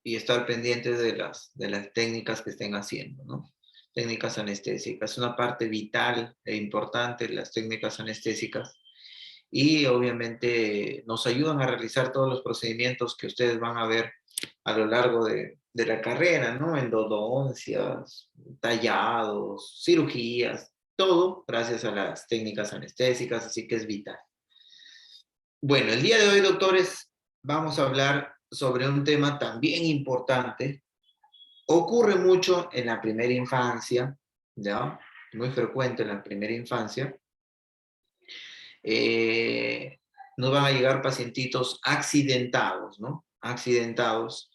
y estar pendientes de las técnicas que estén haciendo, ¿no? Técnicas anestésicas. Es una parte vital e importante las técnicas anestésicas y obviamente nos ayudan a realizar todos los procedimientos que ustedes van a ver a lo largo de la carrera, ¿no? Endodoncias, tallados, cirugías, todo gracias a las técnicas anestésicas, así que es vital. Bueno, el día de hoy, doctores, vamos a hablar sobre un tema también importante. Ocurre mucho en la primera infancia, ¿ya? Muy frecuente en la primera infancia. Nos van a llegar pacientitos accidentados, ¿no? Accidentados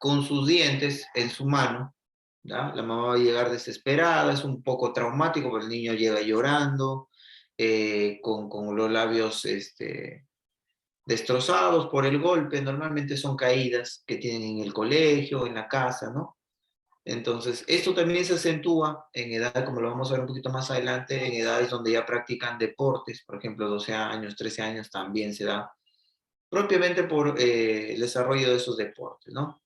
con sus dientes en su mano, ¿ya? La mamá va a llegar desesperada, es un poco traumático, porque el niño llega llorando, con los labios destrozados por el golpe. Normalmente son caídas que tienen en el colegio, en la casa, ¿no? Entonces, esto también se acentúa en edad, como lo vamos a ver un poquito más adelante, en edades donde ya practican deportes, por ejemplo, 12 años, 13 años también se da, propiamente por el desarrollo de esos deportes, ¿no?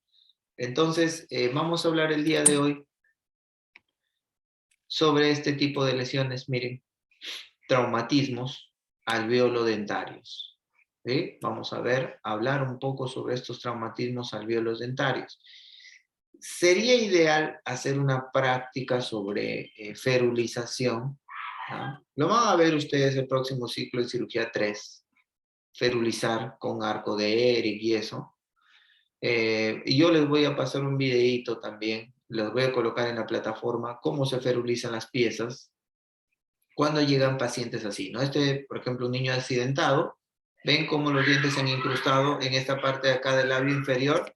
Entonces, vamos a hablar el día de hoy sobre este tipo de lesiones, miren, traumatismos alveolo-dentarios. ¿Sí? Vamos a hablar un poco sobre estos traumatismos alveolo-dentarios. Sería ideal hacer una práctica sobre ferulización, ¿no? Lo van a ver ustedes el próximo ciclo de cirugía 3, ferulizar con arco de Eric y eso. Y yo les voy a pasar un videíto también, les voy a colocar en la plataforma cómo se ferulizan las piezas cuando llegan pacientes así, ¿no? Por ejemplo, un niño accidentado, ven cómo los dientes se han incrustado en esta parte de acá del labio inferior,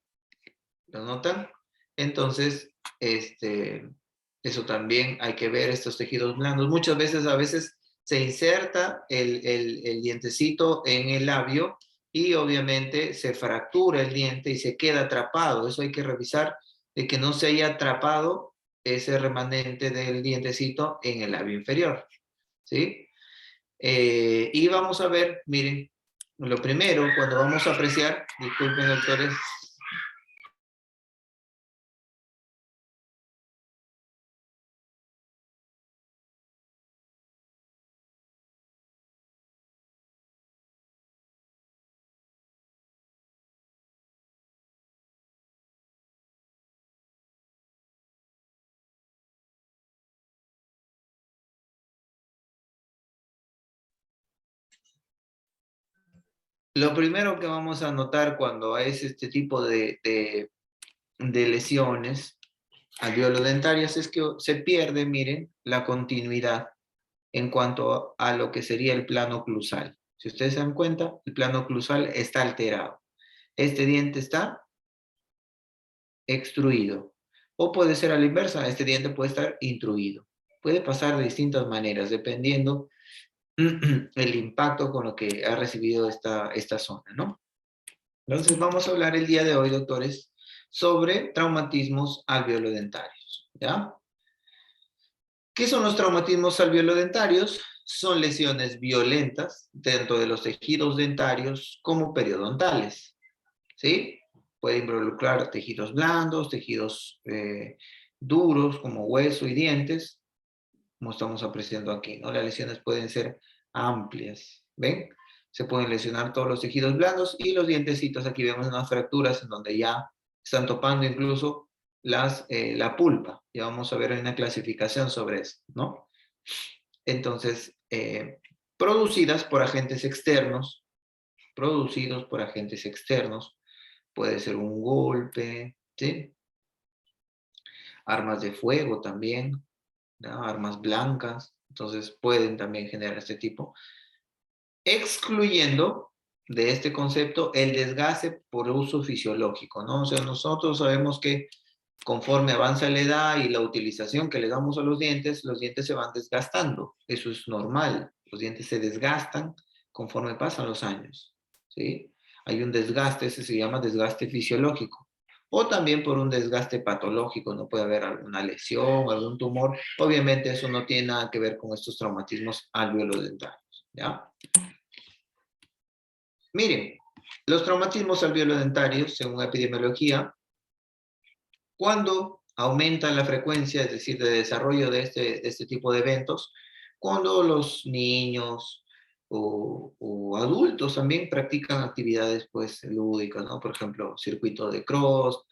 ¿lo notan? Entonces, eso también hay que ver, estos tejidos blandos. Muchas veces, a veces se inserta el dientecito en el labio y obviamente se fractura el diente y se queda atrapado. Eso hay que revisar de que no se haya atrapado ese remanente del dientecito en el labio inferior, ¿sí? Y vamos a ver, miren, lo primero, cuando vamos a apreciar, disculpen doctores, lo primero que vamos a notar cuando es este tipo de lesiones alveolo-dentarias es que se pierde, miren, la continuidad en cuanto a lo que sería el plano oclusal. Si ustedes se dan cuenta, el plano oclusal está alterado. Este diente está extruido. O puede ser a la inversa, este diente puede estar intruido. Puede pasar de distintas maneras, dependiendo el impacto con lo que ha recibido esta zona, ¿no? Entonces vamos a hablar el día de hoy, doctores, sobre traumatismos alveolodentarios, ¿ya? ¿Qué son los traumatismos alveolodentarios? Son lesiones violentas dentro de los tejidos dentarios como periodontales, ¿sí? Puede involucrar tejidos blandos, tejidos duros como hueso y dientes, como estamos apreciando aquí, ¿no? Las lesiones pueden ser amplias, ¿ven? Se pueden lesionar todos los tejidos blandos y los dientecitos. Aquí vemos unas fracturas en donde ya están topando incluso la pulpa. Ya vamos a ver una clasificación sobre eso, ¿no? Entonces, producidos por agentes externos, puede ser un golpe, ¿sí? Armas de fuego también, ¿no? Armas blancas, entonces pueden también generar este tipo, excluyendo de este concepto el desgaste por uso fisiológico, ¿no? O sea, nosotros sabemos que conforme avanza la edad y la utilización que le damos a los dientes se van desgastando. Eso es normal. Los dientes se desgastan conforme pasan los años, ¿sí? Hay un desgaste, ese se llama desgaste fisiológico. O también por un desgaste patológico, no puede haber alguna lesión, algún tumor. Obviamente eso no tiene nada que ver con estos traumatismos alveolodentarios, ¿ya? Miren, los traumatismos alveolodentarios, según epidemiología, ¿Cuándo aumenta la frecuencia, es decir, de desarrollo de este tipo de eventos? Cuando los niños o adultos también practican actividades pues lúdicas, ¿no? Por ejemplo, circuito de cross,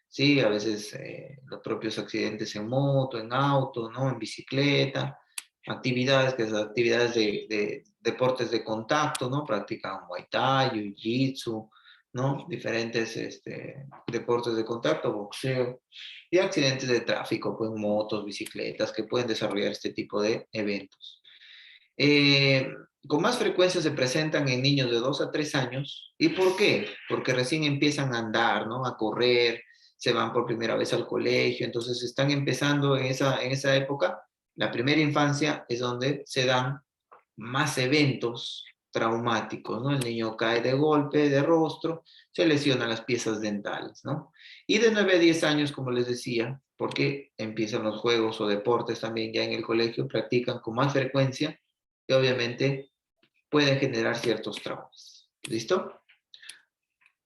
sí, a veces los propios accidentes en moto, en auto, ¿no? En bicicleta, actividades que son actividades de deportes de contacto, ¿no? Practican Muay Thai, Jiu-Jitsu, ¿no? Diferentes deportes de contacto, boxeo, y accidentes de tráfico, pues motos, bicicletas, que pueden desarrollar este tipo de eventos. Eh, con más frecuencia se presentan en niños de 2 a 3 años. ¿Y por qué? Porque recién empiezan a andar, ¿no? A correr, se van por primera vez al colegio, entonces están empezando en esa época. La primera infancia es donde se dan más eventos traumáticos, ¿no? El niño cae de golpe, de rostro, se lesionan las piezas dentales, ¿no? Y de 9 a 10 años, como les decía, porque empiezan los juegos o deportes también ya en el colegio, practican con más frecuencia y obviamente pueden generar ciertos traumas. ¿Listo?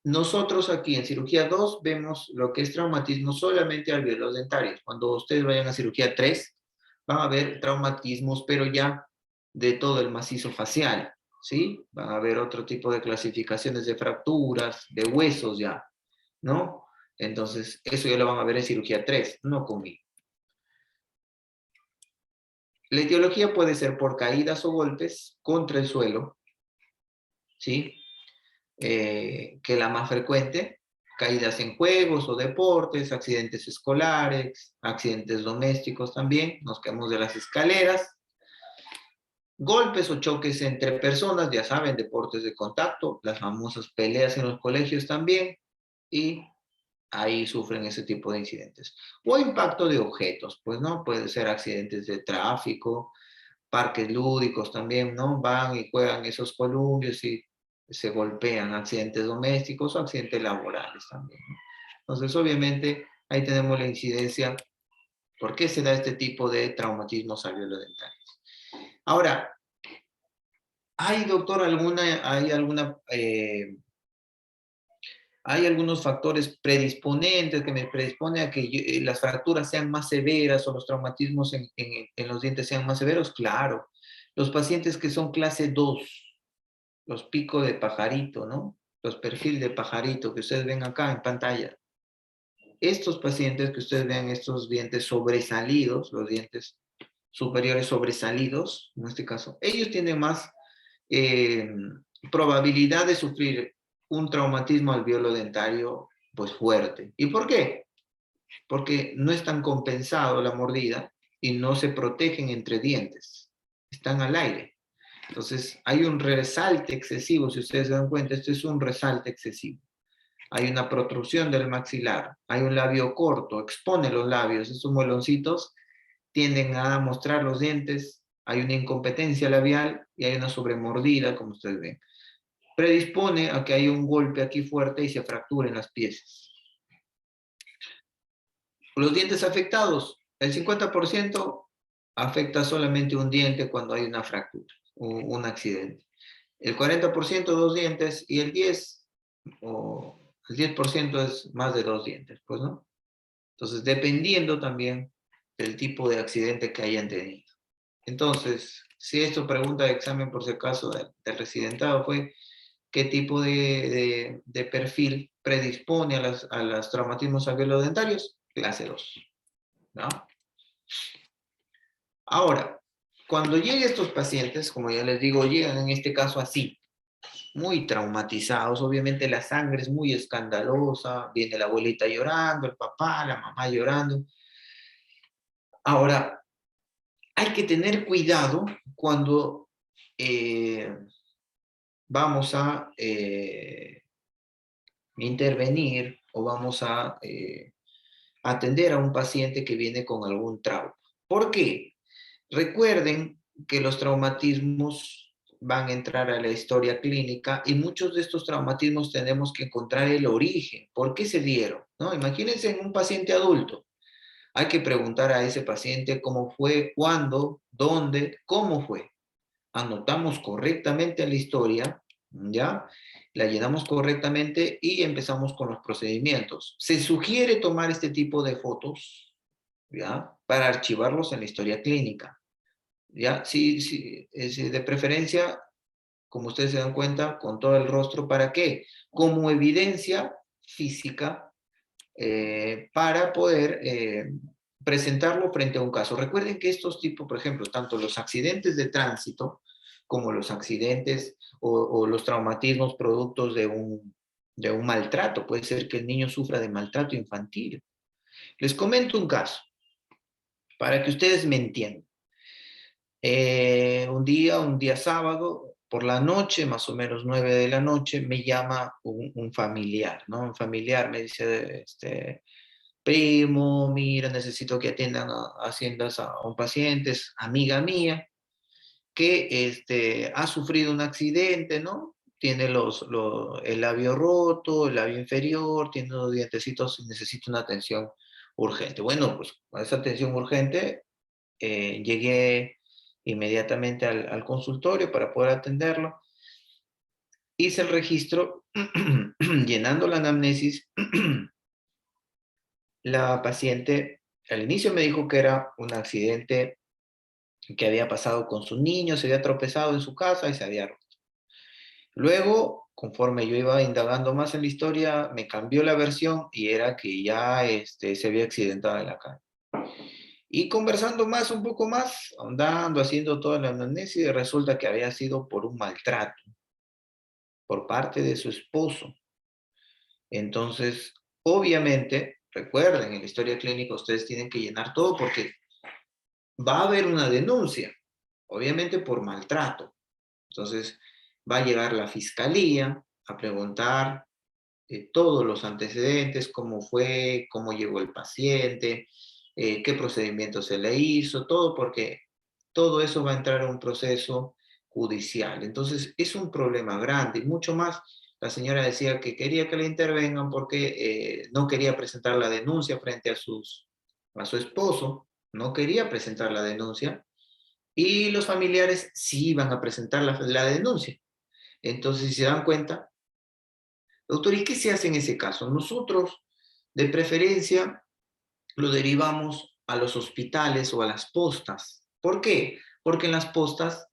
Nosotros aquí en cirugía 2 vemos lo que es traumatismo solamente alvéolos dentarios. Cuando ustedes vayan a cirugía 3, van a ver traumatismos, pero ya de todo el macizo facial, ¿sí? Van a ver otro tipo de clasificaciones de fracturas, de huesos ya, ¿no? Entonces, eso ya lo van a ver en cirugía 3, no conmigo. La etiología puede ser por caídas o golpes contra el suelo, ¿sí? Que la más frecuente, caídas en juegos o deportes, accidentes escolares, accidentes domésticos también, nos caemos de las escaleras, golpes o choques entre personas, ya saben, deportes de contacto, las famosas peleas en los colegios también, y ahí sufren ese tipo de incidentes. O impacto de objetos, pues no, puede ser accidentes de tráfico, parques lúdicos también, ¿no? Van y juegan esos columpios y se golpean, accidentes domésticos o accidentes laborales también, ¿no? Entonces, obviamente, ahí tenemos la incidencia. ¿Por qué se da este tipo de traumatismos alveolodentarios? Ahora, ¿hay, doctor, hay algunos factores predisponentes que me predisponen a que las fracturas sean más severas o los traumatismos en los dientes sean más severos? Claro. Los pacientes que son clase 2, los picos de pajarito, ¿no? Los perfiles de pajarito que ustedes ven acá en pantalla. Estos pacientes que ustedes ven, estos dientes sobresalidos, los dientes superiores sobresalidos, en este caso, ellos tienen más eh, probabilidad de sufrir un traumatismo alveolo-dentario pues fuerte. ¿Y por qué? Porque no están compensados la mordida y no se protegen entre dientes, están al aire. Entonces hay un resalte excesivo, si ustedes se dan cuenta, esto es un resalte excesivo. Hay una protrusión del maxilar, hay un labio corto, expone los labios, estos mueloncitos tienden a mostrar los dientes, hay una incompetencia labial y hay una sobremordida, como ustedes ven. Predispone a que haya un golpe aquí fuerte y se fracturen las piezas. Los dientes afectados, el 50% afecta solamente un diente cuando hay una fractura o un accidente. El 40% dos dientes y el 10% es más de dos dientes, pues, ¿no? Entonces, dependiendo también del tipo de accidente que hayan tenido. Entonces, si esto pregunta de examen por si acaso del residentado fue qué tipo de perfil predispone a los traumatismos alveolodentarios, clase 2, ¿no? Ahora, cuando lleguen estos pacientes, como ya les digo, llegan en este caso así, muy traumatizados, obviamente la sangre es muy escandalosa, viene la abuelita llorando, el papá, la mamá llorando. Ahora, hay que tener cuidado cuando vamos a intervenir o vamos a atender a un paciente que viene con algún trauma. ¿Por qué? Recuerden que los traumatismos van a entrar a la historia clínica y muchos de estos traumatismos tenemos que encontrar el origen. ¿Por qué se dieron? ¿No? Imagínense en un paciente adulto. Hay que preguntar a ese paciente cómo fue, cuándo, dónde, cómo fue. Anotamos correctamente la historia, ¿ya? La llenamos correctamente y empezamos con los procedimientos. Se sugiere tomar este tipo de fotos, ¿ya? Para archivarlos en la historia clínica, ¿ya? Sí, sí, de preferencia, como ustedes se dan cuenta, con todo el rostro, ¿para qué? Como evidencia física para poder presentarlo frente a un caso. Recuerden que estos tipos, por ejemplo, tanto los accidentes de tránsito como los accidentes o los traumatismos productos de un maltrato, puede ser que el niño sufra de maltrato infantil. Les comento un caso para que ustedes me entiendan. Un día sábado, por la noche, más o menos 9 de la noche, me llama un familiar, ¿no? Un familiar me dice, primo, mira, necesito que atiendan a Haciendas a un paciente, es amiga mía, que ha sufrido un accidente, ¿no? Tiene el labio roto, el labio inferior, tiene los dientecitos y necesita una atención urgente. Bueno, pues con esa atención urgente llegué inmediatamente al consultorio para poder atenderlo. Hice el registro, llenando la anamnesis. La paciente al inicio me dijo que era un accidente que había pasado con su niño, se había tropezado en su casa y se había roto. Luego, conforme yo iba indagando más en la historia, me cambió la versión y era que ya se había accidentado en la calle. Y conversando más, un poco más, andando, haciendo toda la anamnesis, resulta que había sido por un maltrato por parte de su esposo. Entonces, obviamente, recuerden, en la historia clínica ustedes tienen que llenar todo porque va a haber una denuncia, obviamente por maltrato. Entonces, va a llegar la fiscalía a preguntar todos los antecedentes, cómo fue, cómo llegó el paciente, qué procedimiento se le hizo, todo porque todo eso va a entrar a un proceso judicial. Entonces, es un problema grande y mucho más. La señora decía que quería que le intervengan porque no quería presentar la denuncia frente a su esposo, no quería presentar la denuncia y los familiares sí iban a presentar la denuncia. Entonces, si se dan cuenta, doctor, ¿y qué se hace en ese caso? Nosotros, de preferencia, lo derivamos a los hospitales o a las postas. ¿Por qué? Porque en las postas,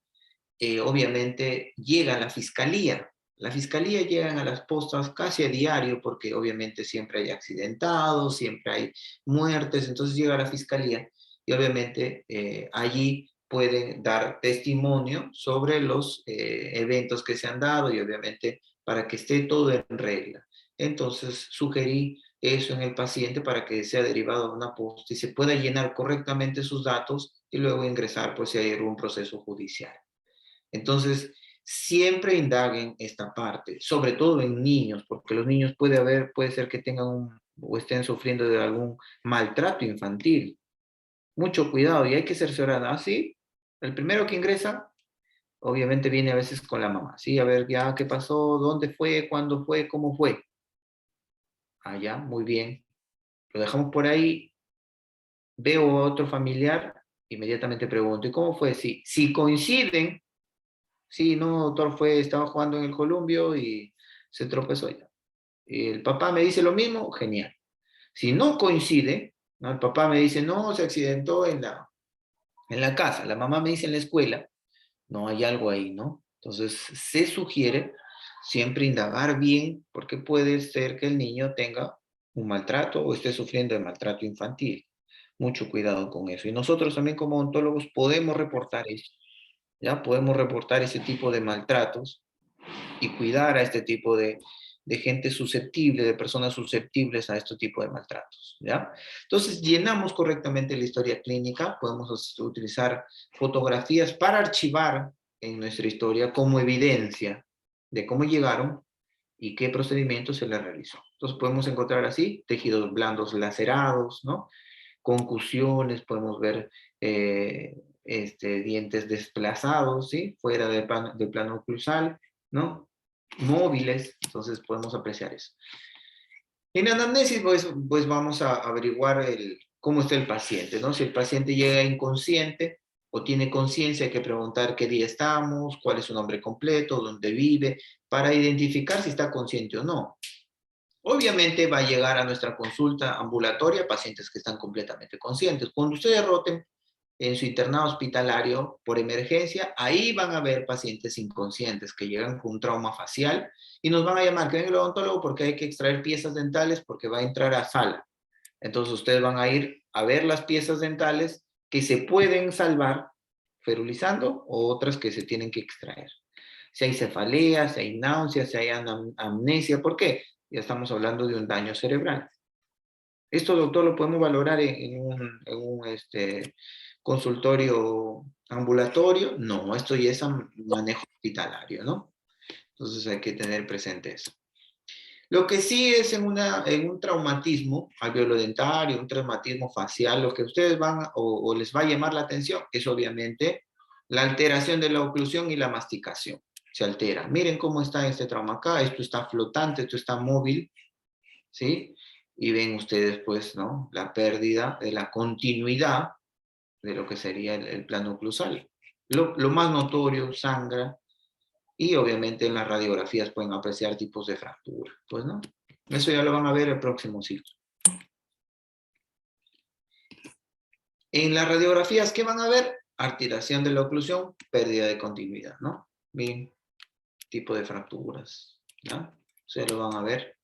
obviamente, llega la fiscalía. La fiscalía llegan a las postas casi a diario porque obviamente siempre hay accidentados, siempre hay muertes, entonces llega la fiscalía y obviamente allí pueden dar testimonio sobre los eventos que se han dado y obviamente para que esté todo en regla. Entonces sugerí eso en el paciente para que sea derivado a una posta y se pueda llenar correctamente sus datos y luego ingresar pues si hay algún proceso judicial. Entonces, siempre indaguen esta parte, sobre todo en niños, porque los niños puede ser que tengan o estén sufriendo de algún maltrato infantil. Mucho cuidado y hay que cerciorar. Así, el primero que ingresa, obviamente viene a veces con la mamá, ¿sí? A ver ya qué pasó, dónde fue, cuándo fue, cómo fue. Allá, muy bien. Lo dejamos por ahí, veo a otro familiar, inmediatamente pregunto, ¿y cómo fue? Si coinciden. Sí, no, doctor, estaba jugando en el columpio y se tropezó ya. El papá me dice lo mismo, genial. Si no coincide, ¿no? El papá me dice, no, se accidentó en la casa, la mamá me dice en la escuela, no hay algo ahí, ¿no? Entonces, se sugiere siempre indagar bien, porque puede ser que el niño tenga un maltrato o esté sufriendo de maltrato infantil. Mucho cuidado con eso. Y nosotros también como odontólogos podemos reportar eso. ¿Ya? Podemos reportar ese tipo de maltratos y cuidar a este tipo de gente susceptible, de personas susceptibles a este tipo de maltratos, ¿ya? Entonces, llenamos correctamente la historia clínica, podemos utilizar fotografías para archivar en nuestra historia como evidencia de cómo llegaron y qué procedimiento se les realizó. Entonces, podemos encontrar así tejidos blandos lacerados, ¿no? Concusiones, podemos ver dientes desplazados, ¿sí? Fuera del plano oclusal, ¿no? Móviles, entonces podemos apreciar eso. En anamnesis, pues vamos a averiguar cómo está el paciente, ¿no? Si el paciente llega inconsciente, o tiene conciencia, hay que preguntar qué día estamos, cuál es su nombre completo, dónde vive, para identificar si está consciente o no. Obviamente va a llegar a nuestra consulta ambulatoria pacientes que están completamente conscientes. Cuando ustedes roten en su internado hospitalario por emergencia, ahí van a ver pacientes inconscientes que llegan con un trauma facial y nos van a llamar que venga el odontólogo porque hay que extraer piezas dentales porque va a entrar a sala. Entonces ustedes van a ir a ver las piezas dentales que se pueden salvar ferulizando o otras que se tienen que extraer. Si hay cefalea, si hay náuseas, si hay amnesia, ¿por qué? Ya estamos hablando de un daño cerebral. Esto, doctor, lo podemos valorar en un consultorio ambulatorio. No, esto ya es manejo hospitalario, ¿no? Entonces hay que tener presente eso. Lo que sí es en un traumatismo alveolodentario, un traumatismo facial, lo que ustedes van o les va a llamar la atención es obviamente la alteración de la oclusión y la masticación. Se altera. Miren cómo está este trauma acá. Esto está flotante, esto está móvil, ¿sí? Y ven ustedes, pues, ¿no? La pérdida de la continuidad de lo que sería el plano oclusal. Lo más notorio, sangra, y obviamente en las radiografías pueden apreciar tipos de fractura, pues, ¿no? Eso ya lo van a ver el próximo ciclo. En las radiografías, ¿qué van a ver? Alteración de la oclusión, pérdida de continuidad, ¿no? Bien, tipo de fracturas, ¿no? Se lo van a ver.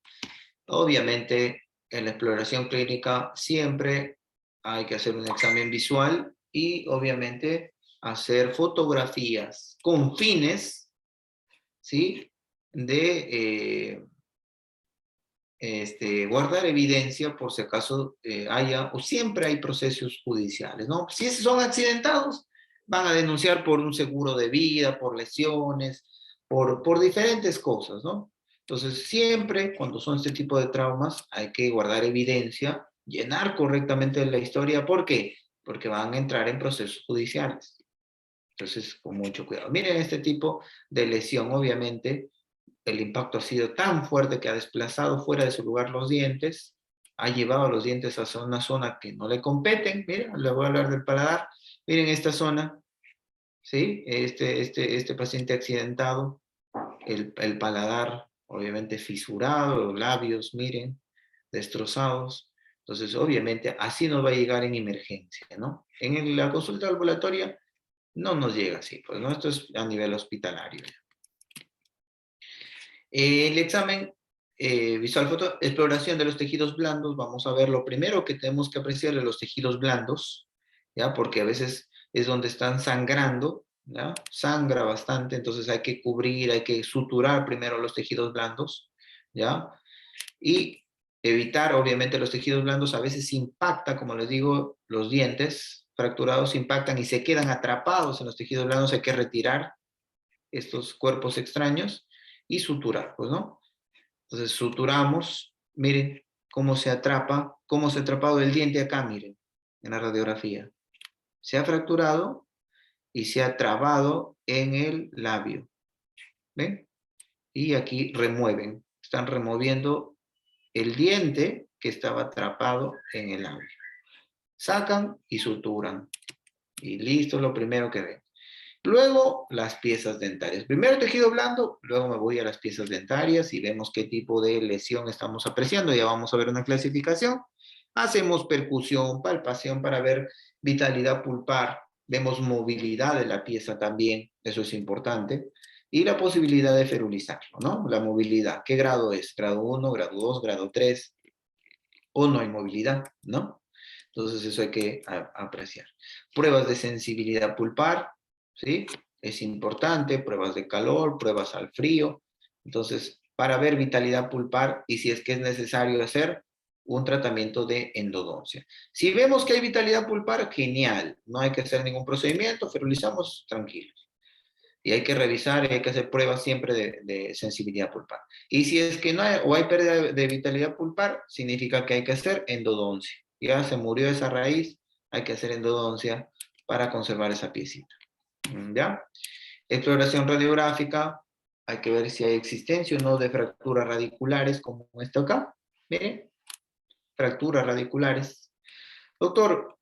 Obviamente, en la exploración clínica siempre hay que hacer un examen visual y obviamente hacer fotografías con fines, ¿sí? De guardar evidencia por si acaso haya, o siempre hay procesos judiciales, ¿no? Si son accidentados, van a denunciar por un seguro de vida, por lesiones, por diferentes cosas, ¿no? Entonces, siempre cuando son este tipo de traumas, hay que guardar evidencia, llenar correctamente la historia. ¿Por qué? Porque van a entrar en procesos judiciales. Entonces, con mucho cuidado. Miren este tipo de lesión, obviamente, el impacto ha sido tan fuerte que ha desplazado fuera de su lugar los dientes, ha llevado los dientes a una zona que no le competen. Miren, les voy a hablar del paladar. Miren esta zona, ¿sí? Este paciente accidentado, el paladar obviamente fisurado, los labios, miren, destrozados. Entonces, obviamente, así nos va a llegar en emergencia, ¿no? En la consulta ambulatoria no nos llega así, pues, ¿no? Esto es a nivel hospitalario. El examen visual foto, exploración de los tejidos blandos, vamos a ver lo primero que tenemos que apreciar de los tejidos blandos, ¿ya? Porque a veces es donde están sangrando, ¿ya? Sangra bastante, entonces hay que cubrir, hay que suturar primero los tejidos blandos, ¿ya? Y evitar, obviamente, los tejidos blandos a veces impacta, como les digo, los dientes fracturados impactan y se quedan atrapados en los tejidos blandos, hay que retirar estos cuerpos extraños y suturar, pues, ¿no? Entonces suturamos, miren cómo se atrapa, cómo se ha atrapado el diente acá, miren, en la radiografía. Se ha fracturado y se ha trabado en el labio, ¿ven? Y aquí remueven, están removiendo el diente que estaba atrapado en el labio. Sacan y suturan. Y listo, lo primero que ven. Luego, las piezas dentarias. Primero el tejido blando, luego me voy a las piezas dentarias y vemos qué tipo de lesión estamos apreciando. Ya vamos a ver una clasificación. Hacemos percusión, palpación para ver vitalidad pulpar. Vemos movilidad de la pieza también, eso es importante. Y la posibilidad de ferulizarlo, ¿no? La movilidad, ¿qué grado es? ¿Grado 1, grado 2, grado 3? O no hay movilidad, ¿no? Entonces eso hay que apreciar. Pruebas de sensibilidad pulpar, ¿sí? Es importante, pruebas de calor, pruebas al frío. Entonces, para ver vitalidad pulpar y si es que es necesario hacer un tratamiento de endodoncia. Si vemos que hay vitalidad pulpar, genial. No hay que hacer ningún procedimiento, ferulizamos tranquilos. Y hay que revisar y hay que hacer pruebas siempre de sensibilidad pulpar. Y si es que no hay, o hay pérdida de vitalidad pulpar, significa que hay que hacer endodoncia. Ya se murió esa raíz, hay que hacer endodoncia para conservar esa piecita. ¿Ya? Exploración radiográfica, hay que ver si hay existencia o no de fracturas radiculares, como esto acá. Miren, fracturas radiculares. Doctor,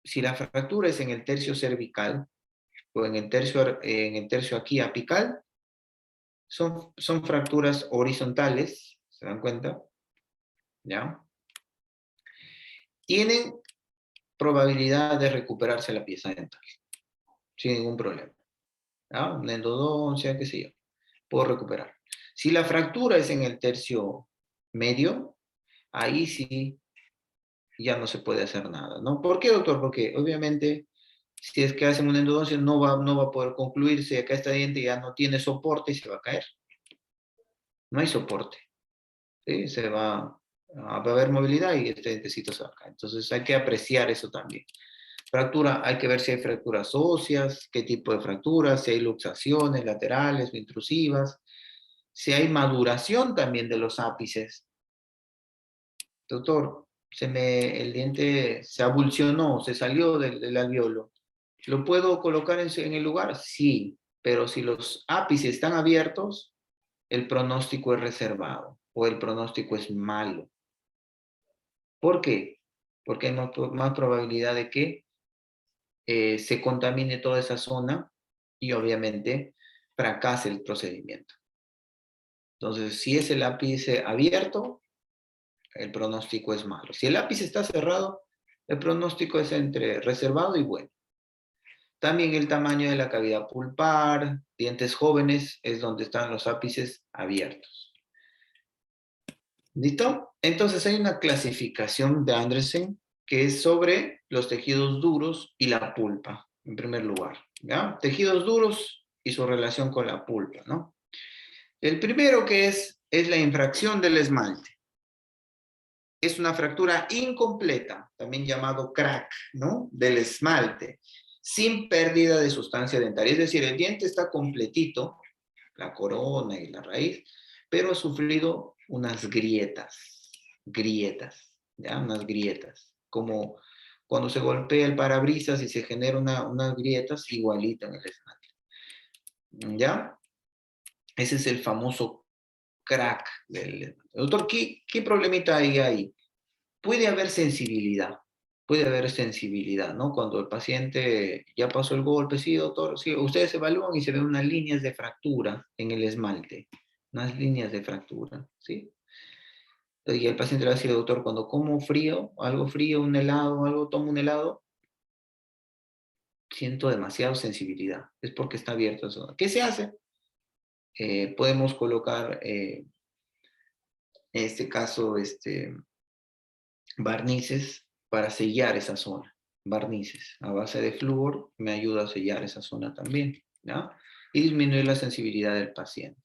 si la fractura es en el tercio cervical o en el tercio aquí apical, son fracturas horizontales, ¿se dan cuenta? ¿Ya? Tienen probabilidad de recuperarse la pieza dental, sin ningún problema. ¿Ya? Una endodoncia, qué sé yo, puedo recuperar. Si la fractura es en el tercio medio, ahí sí ya no se puede hacer nada, ¿no? ¿Por qué, doctor? Porque obviamente si es que hacen una endodoncia no va a poder concluirse, acá este diente ya no tiene soporte y se va a caer. No hay soporte, ¿sí? Va a haber movilidad y este dientecito se va a caer. Entonces hay que apreciar eso también. Fractura, hay que ver si hay fracturas óseas, qué tipo de fracturas, si hay luxaciones laterales o intrusivas, si hay maduración también de los ápices. Doctor, el diente se avulsionó, se salió del alveolo. ¿Lo puedo colocar en el lugar? Sí, pero si los ápices están abiertos, el pronóstico es reservado o el pronóstico es malo. ¿Por qué? Porque hay más probabilidad de que se contamine toda esa zona y obviamente fracase el procedimiento. Entonces, si es el ápice abierto, el pronóstico es malo. Si el ápice está cerrado, el pronóstico es entre reservado y bueno. También el tamaño de la cavidad pulpar, dientes jóvenes, es donde están los ápices abiertos. ¿Listo? Entonces hay una clasificación de Andersen que es sobre los tejidos duros y la pulpa, en primer lugar. ¿Ya? Tejidos duros y su relación con la pulpa, ¿no? El primero que es la infracción del esmalte. Es una fractura incompleta, también llamado crack, ¿no? Del esmalte, sin pérdida de sustancia dentaria. Es decir, el diente está completito, la corona y la raíz, pero ha sufrido unas grietas, ¿ya? Unas grietas, como cuando se golpea el parabrisas y se genera unas grietas igualita en el esmalte, ¿ya? Ese es el famoso crack del... Doctor, ¿qué problemita hay ahí? Puede haber sensibilidad, ¿no? Cuando el paciente ya pasó el golpe, sí, doctor, sí, ustedes evalúan y se ven unas líneas de fractura en el esmalte, unas líneas de fractura, ¿sí? Y el paciente le va a decir, doctor, cuando como algo frío, un helado, tomo un helado, siento demasiada sensibilidad, es porque está abierto eso. ¿Qué se hace? Podemos colocar, en este caso, barnices para sellar esa zona. Barnices a base de flúor me ayuda a sellar esa zona también, ¿no? Y disminuir la sensibilidad del paciente.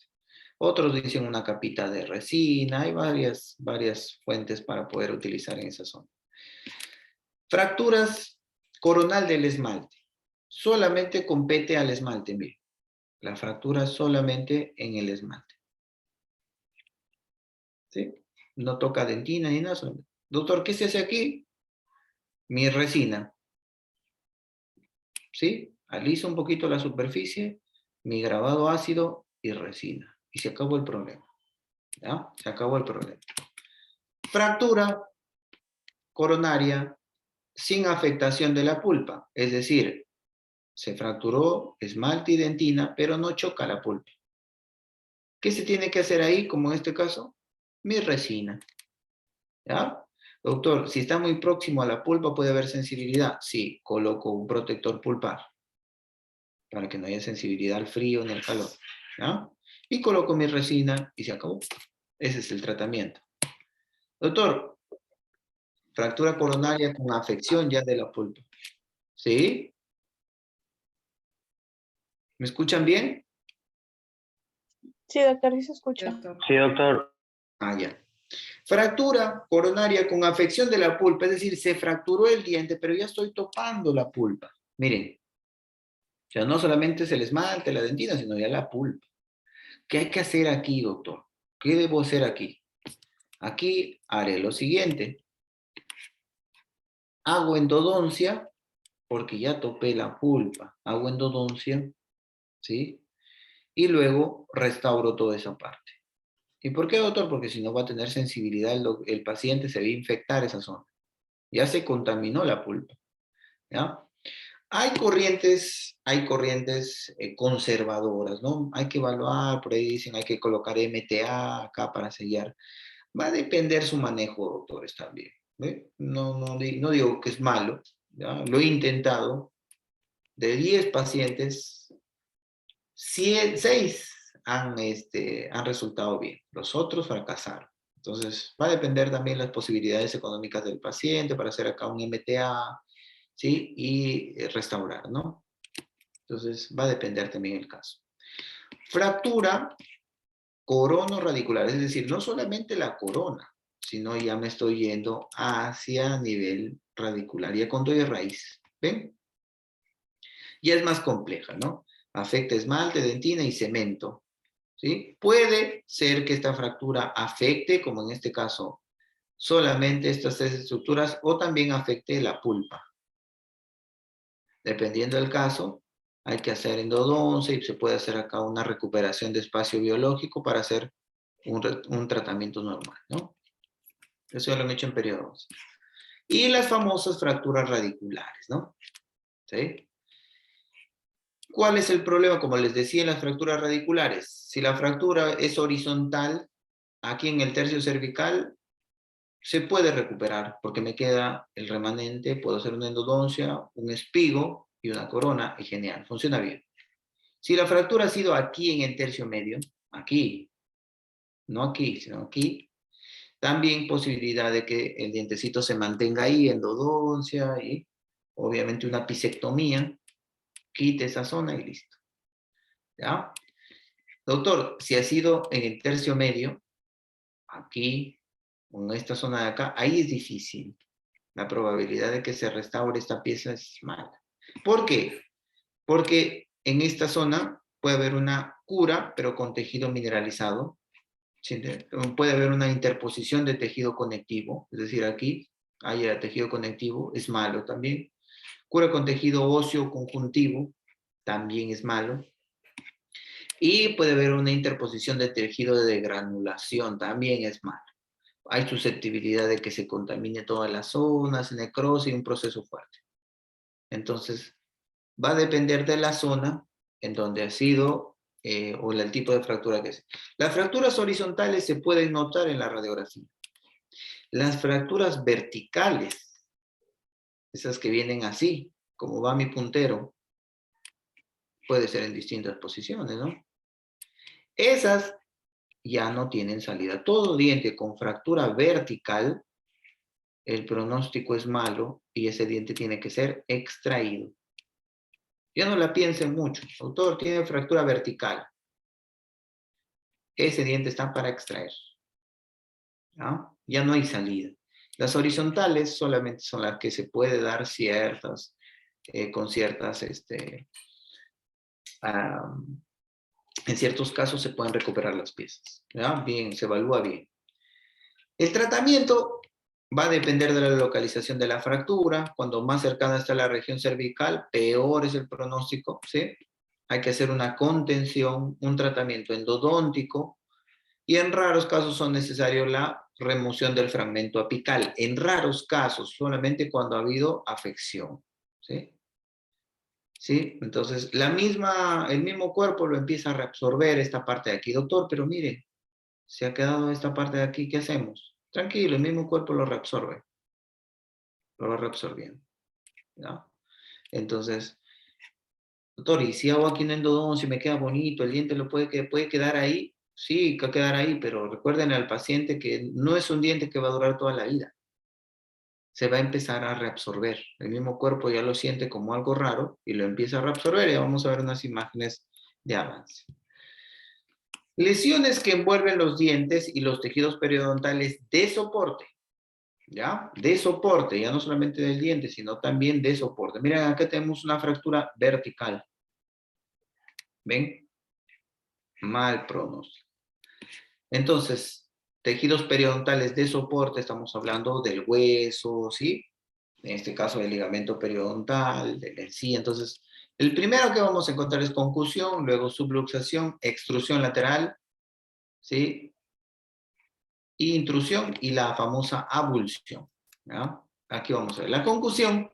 Otros dicen una capita de resina, hay varias fuentes para poder utilizar en esa zona. Fracturas coronal del esmalte. Solamente compete al esmalte, mire. La fractura solamente en el esmalte. ¿Sí? No toca dentina ni nada. Doctor, ¿qué se hace aquí? Mi resina. ¿Sí? Aliso un poquito la superficie, mi grabado ácido y resina. Y se acabó el problema. ¿Ya? Se acabó el problema. Fractura coronaria sin afectación de la pulpa. Es decir, se fracturó esmalte y dentina, pero no choca la pulpa. ¿Qué se tiene que hacer ahí, como en este caso? Mi resina. ¿Ya? Doctor, si está muy próximo a la pulpa, ¿puede haber sensibilidad? Sí, coloco un protector pulpar para que no haya sensibilidad al frío ni al calor. ¿Ya? Y coloco mi resina y se acabó. Ese es el tratamiento. Doctor, fractura coronaria con afección ya de la pulpa. ¿Sí? ¿Me escuchan bien? Sí, doctor, sí se escucha. Sí, doctor. Ah, ya. Fractura coronaria con afección de la pulpa, es decir, se fracturó el diente, pero ya estoy topando la pulpa. Miren, ya no solamente es el esmalte, la dentina, sino ya la pulpa. ¿Qué hay que hacer aquí, doctor? ¿Qué debo hacer aquí? Aquí haré lo siguiente. Hago endodoncia, porque ya topé la pulpa. Hago endodoncia, ¿sí? Y luego restauro toda esa parte. ¿Y por qué, doctor? Porque si no va a tener sensibilidad el paciente, se va a infectar esa zona. Ya se contaminó la pulpa. ¿ya? Hay corrientes conservadoras, ¿no? Hay que evaluar, por ahí dicen, hay que colocar MTA acá para sellar. Va a depender su manejo, doctores, también. ¿Ve? No digo que es malo, ¿ya? Lo he intentado. De 10 pacientes, 6 han resultado bien. Los otros fracasaron. Entonces, va a depender también las posibilidades económicas del paciente para hacer acá un MTA, ¿sí? Y restaurar, ¿no? Entonces, va a depender también el caso. Fractura corono-radicular, es decir, no solamente la corona, sino ya me estoy yendo hacia nivel radicular, ya con doy raíz. ¿Ven? Ya es más compleja, ¿no? Afecta esmalte, dentina y cemento. ¿Sí? Puede ser que esta fractura afecte, como en este caso, solamente estas 3 estructuras o también afecte la pulpa. Dependiendo del caso, hay que hacer endodoncia y se puede hacer acá una recuperación de espacio biológico para hacer un tratamiento normal, ¿no? Eso ya lo han hecho en periodos. Y las famosas fracturas radiculares, ¿no? ¿Sí? ¿Cuál es el problema? Como les decía en las fracturas radiculares, si la fractura es horizontal, aquí en el tercio cervical, se puede recuperar porque me queda el remanente, puedo hacer una endodoncia, un espigo y una corona, y genial, funciona bien. Si la fractura ha sido aquí en el tercio medio, aquí, no aquí, sino aquí, también posibilidad de que el dientecito se mantenga ahí, endodoncia y obviamente una pisectomía, quite esa zona y listo. ¿Ya? Doctor, si ha sido en el tercio medio, aquí, en esta zona de acá, ahí es difícil. La probabilidad de que se restaure esta pieza es mala. ¿Por qué? Porque en esta zona puede haber una cura, pero con tejido mineralizado. Puede haber una interposición de tejido conectivo, es decir, aquí hay tejido conectivo, es malo también. Cura con tejido óseo conjuntivo, también es malo. Y puede haber una interposición de tejido de granulación, también es malo. Hay susceptibilidad de que se contamine todas las zonas, necrosis y un proceso fuerte. Entonces, va a depender de la zona en donde ha sido o el tipo de fractura que es. Las fracturas horizontales se pueden notar en la radiografía. Las fracturas verticales, esas que vienen así, como va mi puntero, puede ser en distintas posiciones, ¿no? Esas ya no tienen salida. Todo diente con fractura vertical, el pronóstico es malo y ese diente tiene que ser extraído. Ya no la piensen mucho. Doctor, tiene fractura vertical. Ese diente está para extraer. ¿No? Ya no hay salida. Las horizontales solamente son las que se puede dar ciertas, con ciertas, en ciertos casos se pueden recuperar las piezas. ¿Ya? Bien, se evalúa bien. El tratamiento va a depender de la localización de la fractura. Cuando más cercana está la región cervical, peor es el pronóstico, ¿sí? Hay que hacer una contención, un tratamiento endodóntico, y en raros casos son necesarios la remoción del fragmento apical. En raros casos, solamente cuando ha habido afección, ¿sí? ¿Sí? Entonces, el mismo cuerpo lo empieza a reabsorber esta parte de aquí. Doctor, pero mire, se ha quedado esta parte de aquí, ¿qué hacemos? Tranquilo, el mismo cuerpo lo reabsorbe, lo va reabsorbiendo, ¿no? Entonces, doctor, y si hago aquí un endodoncia, me queda bonito, el diente puede quedar ahí, sí, que va a quedar ahí, pero recuerden al paciente que no es un diente que va a durar toda la vida. Se va a empezar a reabsorber. El mismo cuerpo ya lo siente como algo raro y lo empieza a reabsorber. Y vamos a ver unas imágenes de avance. Lesiones que envuelven los dientes y los tejidos periodontales de soporte. ¿Ya? De soporte, ya no solamente del diente, sino también de soporte. Miren, acá tenemos una fractura vertical. ¿Ven? Mal pronóstico. Entonces, tejidos periodontales de soporte, estamos hablando del hueso, ¿sí? En este caso del ligamento periodontal, del encía. Entonces, el primero que vamos a encontrar es concusión, luego subluxación, extrusión lateral, ¿sí? Intrusión y la famosa abulsión, ¿ya? Aquí vamos a ver. La concusión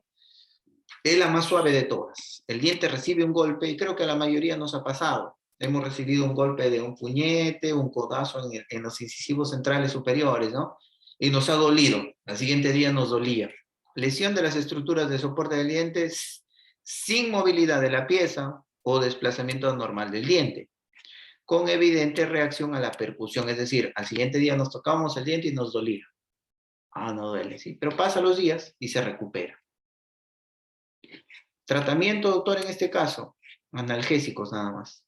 es la más suave de todas. El diente recibe un golpe y creo que a la mayoría nos ha pasado. Hemos recibido un golpe de un puñete, un codazo en los incisivos centrales superiores, ¿no? Y nos ha dolido. Al siguiente día nos dolía. Lesión de las estructuras de soporte del diente sin movilidad de la pieza o desplazamiento anormal del diente, con evidente reacción a la percusión. Es decir, al siguiente día nos tocábamos el diente y nos dolía. Ah, no duele, sí. Pero pasan los días y se recupera. Tratamiento, doctor, en este caso, analgésicos nada más.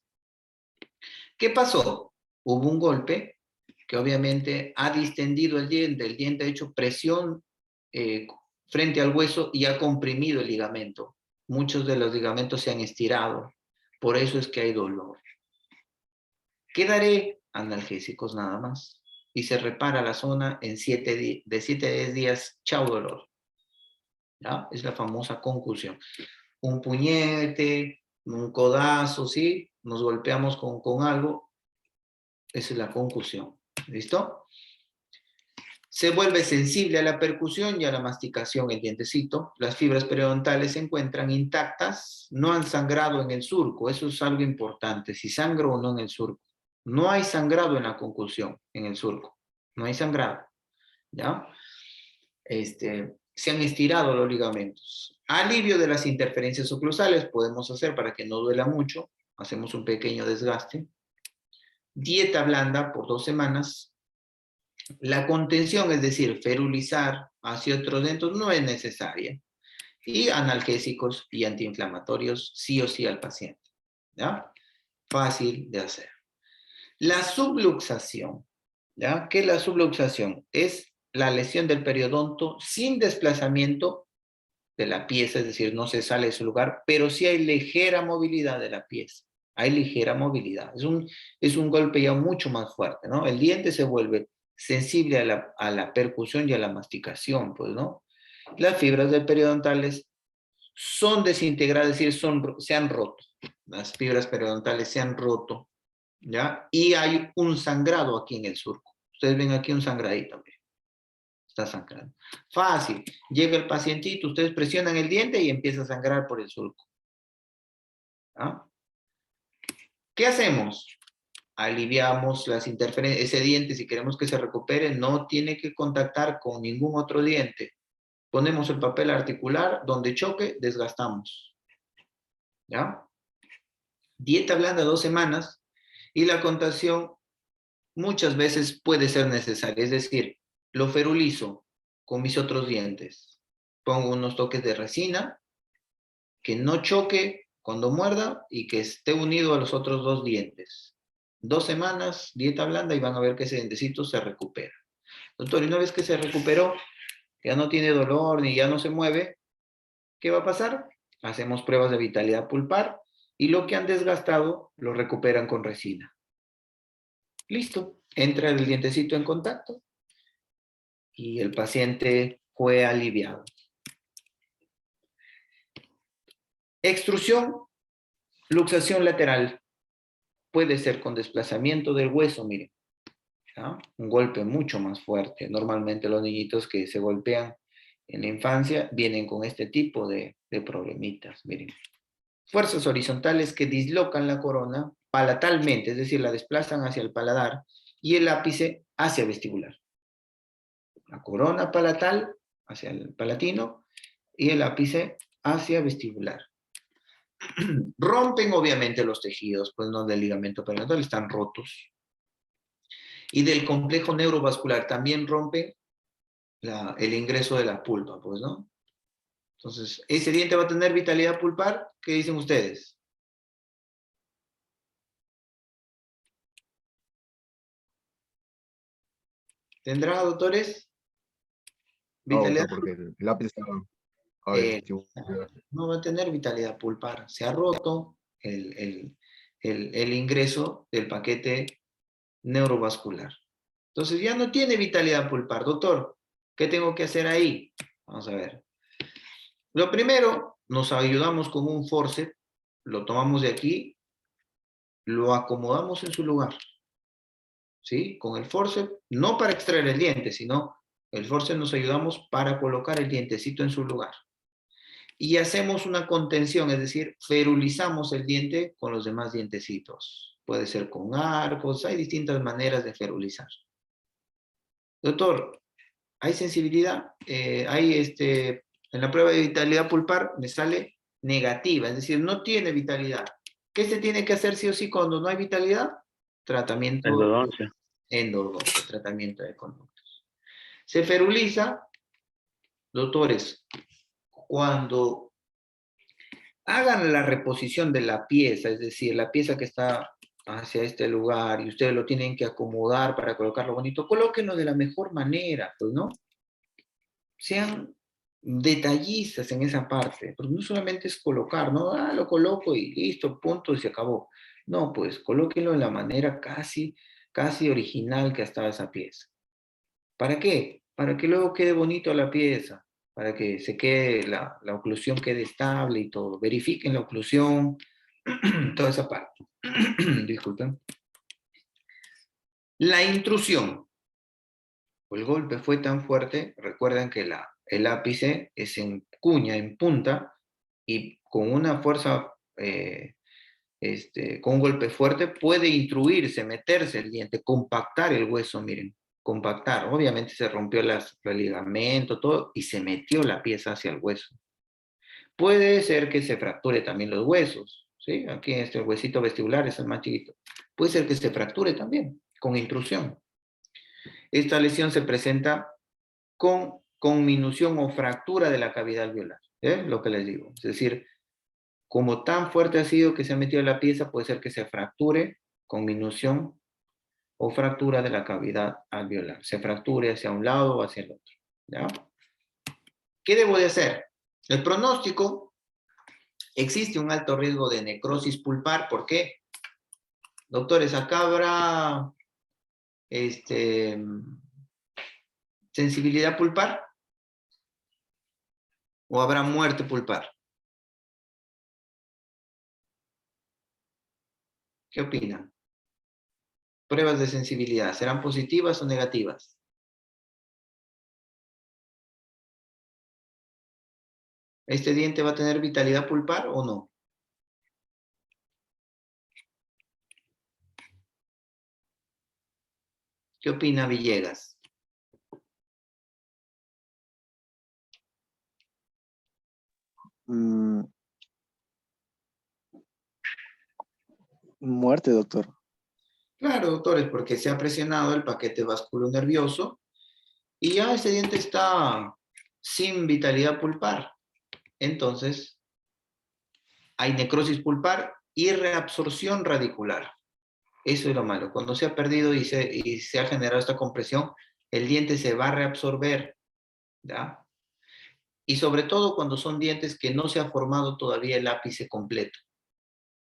¿Qué pasó? Hubo un golpe que obviamente ha distendido el diente ha hecho presión frente al hueso y ha comprimido el ligamento. Muchos de los ligamentos se han estirado, por eso es que hay dolor. ¿Qué daré? Analgésicos nada más. Y se repara la zona en de 7 a 10 días, chao dolor. ¿Ya? Es la famosa concusión. Un puñete, un codazo, ¿sí? Nos golpeamos con algo, esa es la concusión. ¿Listo? Se vuelve sensible a la percusión y a la masticación el dientecito. Las fibras periodontales se encuentran intactas, no han sangrado en el surco. Eso es algo importante, si sangro o no en el surco. No hay sangrado en la concusión, en el surco. No hay sangrado. ¿Ya? Se han estirado los ligamentos. Alivio de las interferencias oclusales podemos hacer para que no duela mucho. Hacemos un pequeño desgaste. Dieta blanda por 2 semanas. La contención, es decir, ferulizar hacia otros dentos, no es necesaria. Y analgésicos y antiinflamatorios sí o sí al paciente. ¿Ya? Fácil de hacer. La subluxación. ¿Ya? ¿Qué es la subluxación? Es la lesión del periodonto sin desplazamiento de la pieza, es decir, no se sale de su lugar, pero sí hay ligera movilidad de la pieza. Hay ligera movilidad. Es un golpe ya mucho más fuerte, ¿no? El diente se vuelve sensible a la percusión y a la masticación, pues, ¿no? Las fibras del periodontales son desintegradas, es decir, se han roto. Las fibras periodontales se han roto, ¿ya? Y hay un sangrado aquí en el surco. Ustedes ven aquí un sangradito, miren. Está sangrando. Fácil. Llega el pacientito, ustedes presionan el diente y empieza a sangrar por el surco. ¿Ah? ¿Qué hacemos? Aliviamos las interferencias. Ese diente, si queremos que se recupere, no tiene que contactar con ningún otro diente. Ponemos el papel articular, donde choque, desgastamos. ¿Ya? Dieta blanda 2 semanas y la contención muchas veces puede ser necesaria. Es decir, lo ferulizo con mis otros dientes. Pongo unos toques de resina, que no choque cuando muerda y que esté unido a los otros 2 dientes. 2 semanas, dieta blanda, y van a ver que ese dientecito se recupera. Doctor, y una vez que se recuperó, ya no tiene dolor ni ya no se mueve, ¿qué va a pasar? Hacemos pruebas de vitalidad pulpar y lo que han desgastado lo recuperan con resina. Listo, entra el dientecito en contacto y el paciente fue aliviado. Extrusión, luxación lateral. Puede ser con desplazamiento del hueso, miren. ¿Ya? Un golpe mucho más fuerte. Normalmente los niñitos que se golpean en la infancia vienen con este tipo de problemitas, miren. Fuerzas horizontales que dislocan la corona palatalmente, es decir, la desplazan hacia el paladar y el ápice hacia vestibular. La corona palatal hacia el palatino y el ápice hacia vestibular. Rompen obviamente los tejidos, pues no del ligamento periodontal, están rotos. Y del complejo neurovascular también rompen el ingreso de la pulpa, pues, ¿no? Entonces, ¿ese diente va a tener vitalidad pulpar? ¿Qué dicen ustedes? ¿Tendrá, doctores? No, ¿Vitalidad? porque el lápiz está a Eh, vestibular. no va a tener vitalidad pulpar. Se ha roto el ingreso del paquete neurovascular. Entonces ya no tiene vitalidad pulpar. Doctor, ¿qué tengo que hacer ahí? Vamos a ver. Lo primero, nos ayudamos con un forceps, lo tomamos de aquí, lo acomodamos en su lugar. ¿Sí? Con el forceps, no para extraer el diente, sino el forceps nos ayudamos para colocar el dientecito en su lugar. y hacemos una contención, es decir, ferulizamos el diente con los demás dientecitos. Puede ser con arcos, hay distintas maneras de ferulizar. Doctor, ¿hay sensibilidad? En la prueba de vitalidad pulpar me sale negativa, es decir, no tiene vitalidad. ¿Qué se tiene que hacer sí o sí cuando no hay vitalidad? Tratamiento Endodoncia. endodoncia, tratamiento de conductos. Se feruliza, doctores, cuando hagan la reposición de la pieza, es decir, la pieza que está hacia este lugar y ustedes lo tienen que acomodar para colocarlo bonito, colóquenlo de la mejor manera, pues, ¿no? Sean detallistas en esa parte, porque no solamente es colocar, ¿no? Ah, lo coloco y listo, punto, y se acabó. No, pues, colóquenlo de la manera casi original que estaba esa pieza. ¿Para qué? Para que luego quede bonito la pieza, para que se quede, la oclusión quede estable y todo. Verifiquen la oclusión, toda esa parte. Disculpen. La intrusión. El golpe fue tan fuerte, recuerden que el ápice es en cuña, en punta, y con una fuerza, con un golpe fuerte, puede intruirse, meterse el diente, compactar el hueso, miren, compactar. Obviamente se rompió el ligamento, todo, y se metió la pieza hacia el hueso. Puede ser que se fracture también los huesos, ¿sí? Aquí este huesito vestibular es el más chiquito. Puede ser que se fracture también, con intrusión. Esta lesión se presenta con conminución o fractura de la cavidad alveolar, lo que les digo. Es decir, como tan fuerte ha sido que se ha metido la pieza, puede ser que se fracture, conminución o fractura de la cavidad alveolar. Se fracture hacia un lado o hacia el otro. ¿Ya? ¿Qué debo de hacer? El pronóstico, existe un alto riesgo de necrosis pulpar. ¿Por qué? Doctores, acá habrá sensibilidad pulpar o habrá muerte pulpar. ¿Qué opinan? Pruebas de sensibilidad, ¿serán positivas o negativas? ¿Este diente va a tener vitalidad pulpar o no? ¿Qué opina Villegas? Muerte, doctor. Claro, doctores, porque se ha presionado el paquete vasculonervioso y ya ese diente está sin vitalidad pulpar. Entonces, hay necrosis pulpar y reabsorción radicular. Eso es lo malo. Cuando se ha perdido y se ha generado esta compresión, el diente se va a reabsorber, ¿ya? Y sobre todo cuando son dientes que no se ha formado todavía el ápice completo.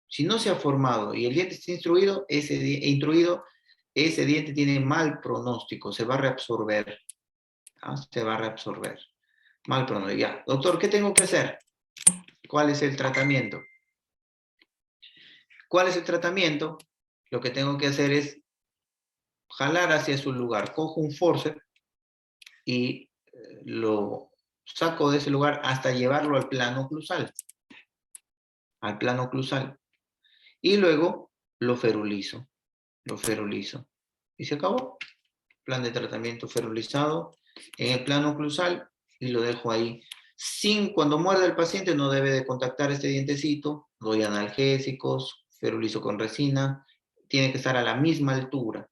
Si no se ha formado y el diente está intruido, ese diente tiene mal pronóstico, se va a reabsorber. ¿Ah? Se va a reabsorber. Mal pronóstico. Ya. Doctor, ¿qué tengo que hacer? ¿Cuál es el tratamiento? ¿Cuál es el tratamiento? Lo que tengo que hacer es jalar hacia su lugar. Cojo un forceps y lo saco de ese lugar hasta llevarlo al plano oclusal. Al plano oclusal. Y luego lo ferulizo. Lo ferulizo. Y se acabó. Plan de tratamiento ferulizado en el plano oclusal y lo dejo ahí. Cuando muerda el paciente no debe de contactar este dientecito, doy analgésicos, ferulizo con resina, tiene que estar a la misma altura.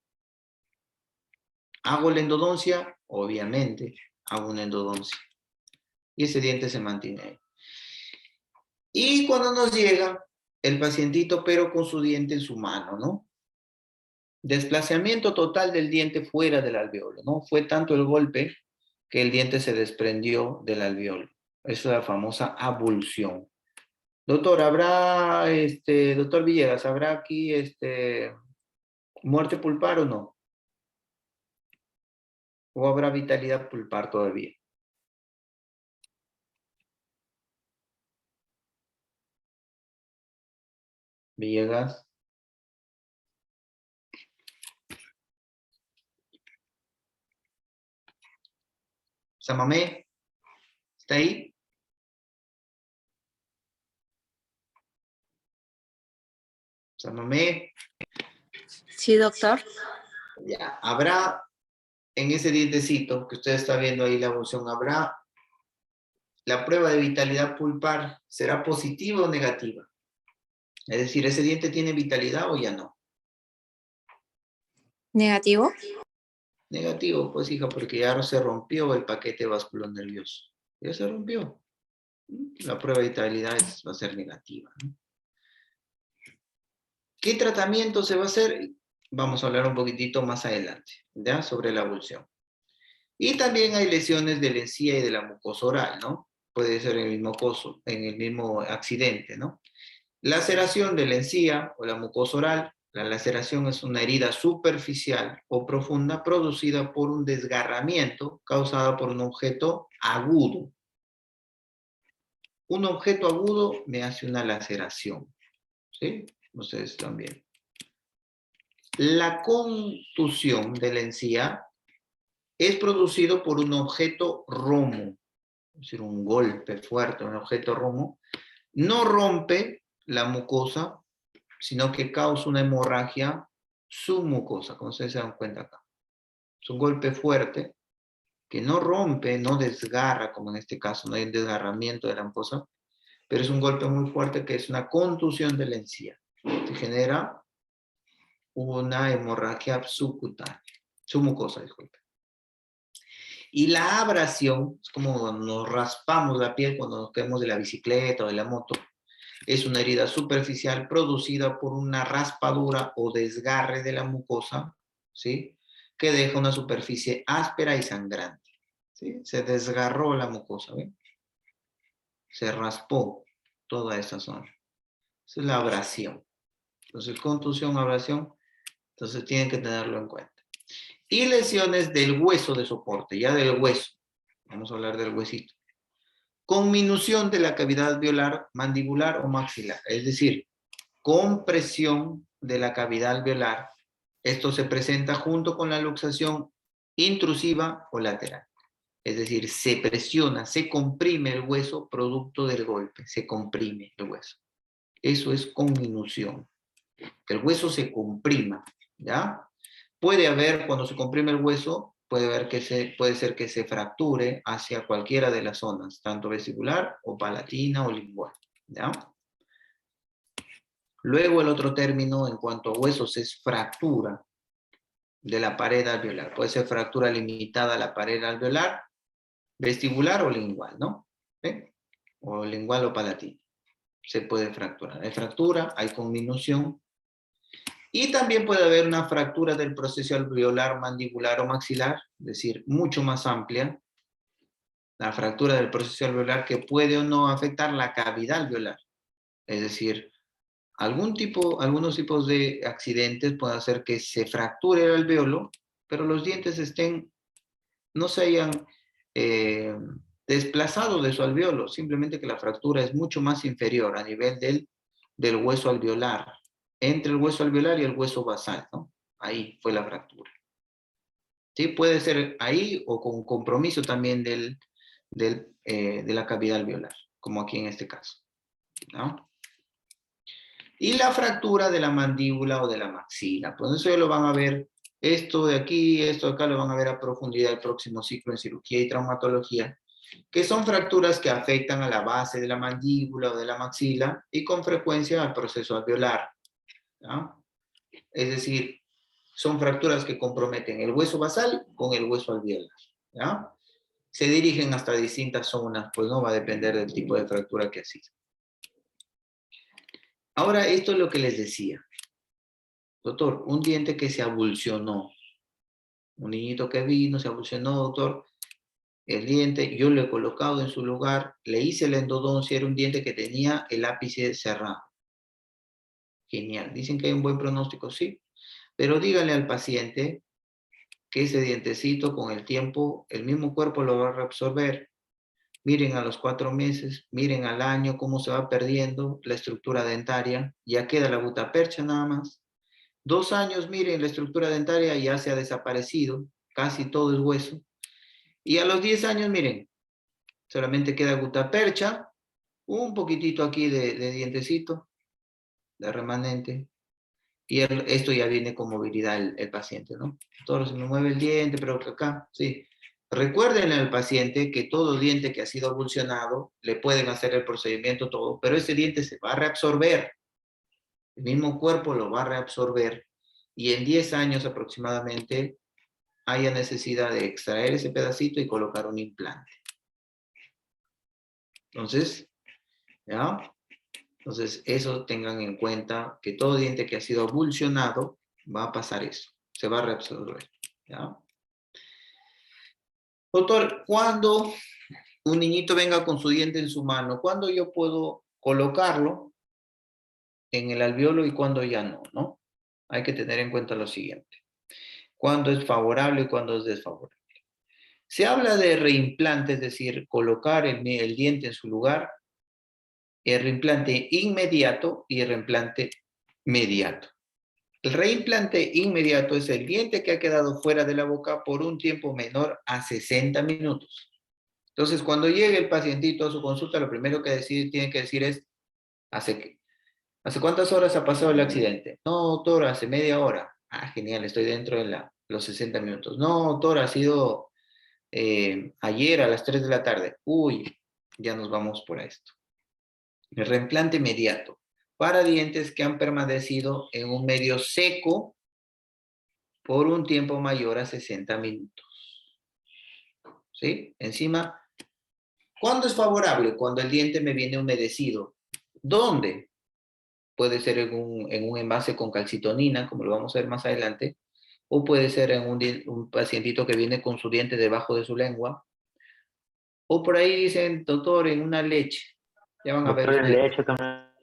¿Hago la endodoncia? Obviamente, hago una endodoncia. Y ese diente se mantiene ahí. Y cuando nos llega el pacientito, pero con su diente en su mano, ¿no? Desplazamiento total del diente fuera del alveolo, ¿no? Fue tanto el golpe que el diente se desprendió del alveolo. Eso es la famosa abulsión. Doctor, doctor Villegas, ¿habrá aquí muerte pulpar o no? ¿O habrá vitalidad pulpar todavía? Villegas. Samamé, ¿está ahí? Salomé, Sí, doctor. ya, habrá en ese dientecito que usted está viendo ahí la evolución, habrá la prueba de vitalidad pulpar, ¿será positiva o negativa? Es decir, ¿ese diente tiene vitalidad o ya no? Negativo. Negativo, pues hija, porque ya no se rompió el paquete vasculonervioso. Ya se rompió. La prueba de vitalidad va a ser negativa, ¿no? ¿Qué tratamiento se va a hacer? Vamos a hablar un poquitito más adelante, ¿ya? Sobre la abulsión. Y también hay lesiones de la encía y de la mucosa oral, ¿no? Puede ser en el mismo coso, en el mismo accidente, ¿no? Laceración de la encía o la mucosa oral. La laceración es una herida superficial o profunda producida por un desgarramiento causado por un objeto agudo. Un objeto agudo me hace una laceración, ¿sí? Ustedes también. La contusión de la encía es producido por un objeto romo, es decir, un golpe fuerte, un objeto romo. No rompe la mucosa, sino que causa una hemorragia submucosa, como ustedes se dan cuenta acá. Es un golpe fuerte que no rompe, no desgarra, como en este caso, no hay un desgarramiento de la mucosa, pero es un golpe muy fuerte que es una contusión de la encía. Se genera una hemorragia subcutánea, submucosa, disculpe. Y la abrasión, es como nos raspamos la piel cuando nos caemos de la bicicleta o de la moto, es una herida superficial producida por una raspadura o desgarre de la mucosa, ¿sí? Que deja una superficie áspera y sangrante, ¿sí? Se desgarró la mucosa, ¿ven? Se raspó toda esa zona. Esa es la abrasión. Entonces, contusión, abrasión, entonces tienen que tenerlo en cuenta. Y lesiones del hueso de soporte, ya del hueso. Vamos a hablar del huesito. Conminución de la cavidad alveolar, mandibular o maxilar, es decir, compresión de la cavidad alveolar. Esto se presenta junto con la luxación intrusiva o lateral. Es decir, se presiona, se comprime el hueso producto del golpe, se comprime el hueso. Eso es conminución. Que el hueso se comprima, ¿ya? Puede haber, cuando se comprime el hueso, puede ser que se fracture hacia cualquiera de las zonas, tanto vestibular o palatina o lingual, ¿ya? Luego el otro término en cuanto a huesos es fractura de la pared alveolar. Puede ser fractura limitada a la pared alveolar, vestibular o lingual, ¿no? ¿Eh? O lingual o palatina. Se puede fracturar. Hay fractura, hay conminución. Y también puede haber una fractura del proceso alveolar, mandibular o maxilar, es decir, mucho más amplia. La fractura del proceso alveolar que puede o no afectar la cavidad alveolar. Es decir, algunos tipos de accidentes pueden hacer que se fracture el alveolo, pero los dientes no se hayan desplazado de su alveolo, simplemente que la fractura es mucho más inferior a nivel del hueso alveolar, entre el hueso alveolar y el hueso basal, ¿no? Ahí fue la fractura. ¿Sí? Puede ser ahí o con compromiso también de la cavidad alveolar, como aquí en este caso, ¿no? Y la fractura de la mandíbula o de la maxila. Pues eso ya lo van a ver, esto de aquí, esto de acá lo van a ver a profundidad el próximo ciclo en cirugía y traumatología, que son fracturas que afectan a la base de la mandíbula o de la maxila y con frecuencia al proceso alveolar, ¿no? Es decir, son fracturas que comprometen el hueso basal con el hueso alveolar, ¿no? Se dirigen hasta distintas zonas, pues no va a depender del tipo de fractura que exista. Ahora, esto es lo que les decía. Doctor, un diente que se abulsionó, un niñito que vino, se abulsionó, doctor, el diente, yo lo he colocado en su lugar, le hice la endodoncia, era un diente que tenía el ápice cerrado. Genial, dicen que hay un buen pronóstico, sí, pero díganle al paciente que ese dientecito con el tiempo, el mismo cuerpo lo va a reabsorber. Miren a los 4 meses, miren al año cómo se va perdiendo la estructura dentaria, ya queda la gutapercha nada más. 2 años, miren, la estructura dentaria ya se ha desaparecido, casi todo es hueso. Y a los 10 años, miren, solamente queda gutapercha, un poquitito aquí de dientecito, de remanente, Y esto ya viene con movilidad el paciente, ¿no? Todo se me mueve el diente, pero acá, sí. Recuerden al paciente que todo diente que ha sido avulsionado, le pueden hacer el procedimiento todo, pero ese diente se va a reabsorber. El mismo cuerpo lo va a reabsorber y en 10 años aproximadamente haya necesidad de extraer ese pedacito y colocar un implante. Entonces, ¿ya? Entonces, eso tengan en cuenta que todo diente que ha sido avulsionado va a pasar eso, se va a reabsorber, ¿ya? Doctor, cuando un niñito venga con su diente en su mano, ¿cuándo yo puedo colocarlo en el alveolo y cuándo ya no, ¿no? Hay que tener en cuenta lo siguiente. ¿Cuándo es favorable y cuándo es desfavorable? Se habla de reimplante, es decir, colocar el diente en su lugar, el reimplante inmediato y el reimplante mediato. El reimplante inmediato es el diente que ha quedado fuera de la boca por un tiempo menor a 60 minutos. Entonces, cuando llegue el pacientito a su consulta, lo primero que tiene que decir es, ¿hace cuántas horas ha pasado el accidente? No, doctor, hace media hora. Ah, genial, estoy dentro de los 60 minutos. No, doctor, ha sido ayer a las 3 de la tarde. Uy, ya nos vamos por esto. El reimplante inmediato para dientes que han permanecido en un medio seco por un tiempo mayor a 60 minutos. ¿Sí? Encima, ¿cuándo es favorable? Cuando el diente me viene humedecido. ¿Dónde? Puede ser en un envase con calcitonina, como lo vamos a ver más adelante, o puede ser en un pacientito que viene con su diente debajo de su lengua, o por ahí dicen, doctor, en una leche. Ya van a ver Doctor, en ustedes. leche también.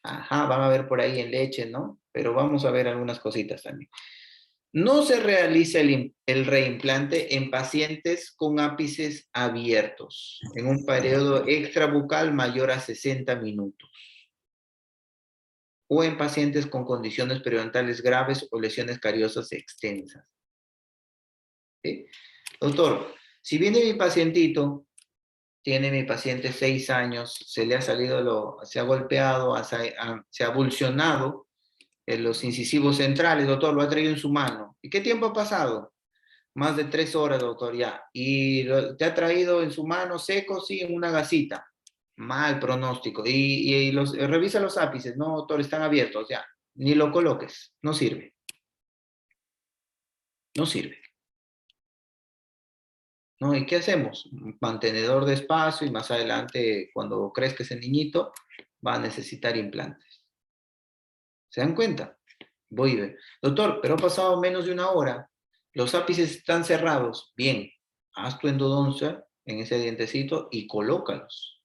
Ajá, van a ver por ahí en leche, ¿no? Pero vamos a ver algunas cositas también. No se realiza el reimplante en pacientes con ápices abiertos, en un periodo extrabucal mayor a 60 minutos, o en pacientes con condiciones periodontales graves o lesiones cariosas extensas. ¿Sí? Doctor, si viene mi pacientito, tiene mi paciente 6 años, se le ha salido, se ha golpeado, se ha avulsionado en los incisivos centrales, doctor, lo ha traído en su mano. ¿Y qué tiempo ha pasado? Más de 3 horas, doctor, ya. ¿Y te ha traído en su mano seco? Sí, en una gasita. Mal pronóstico. Revisa los ápices. No, doctor, están abiertos, ya. Ni lo coloques. No sirve. No sirve. ¿No? ¿Y qué hacemos? Mantenedor de espacio y más adelante, cuando crezca ese niñito, va a necesitar implantes. ¿Se dan cuenta? Voy a ver. Doctor, pero ha pasado menos de una hora. Los ápices están cerrados. Bien, haz tu endodoncia en ese dientecito y colócalos.